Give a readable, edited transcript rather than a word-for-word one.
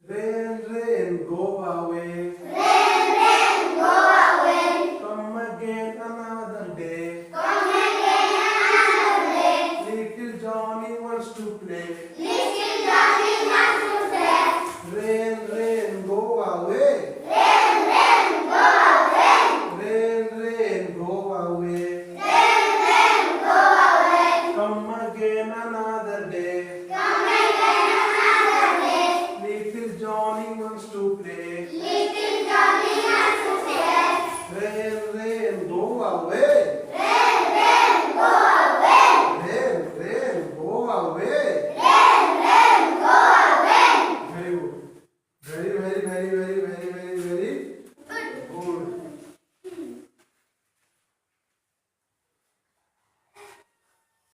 Rain, rain, go away. Rain, rain, go away. Come again another day. Come again another day. Little Johnny wants to play. Little Johnny wants to play. Rain, rain, go away. Rain, rain, go away. Rain, rain, go away. Rain, rain, go away. Come again another day.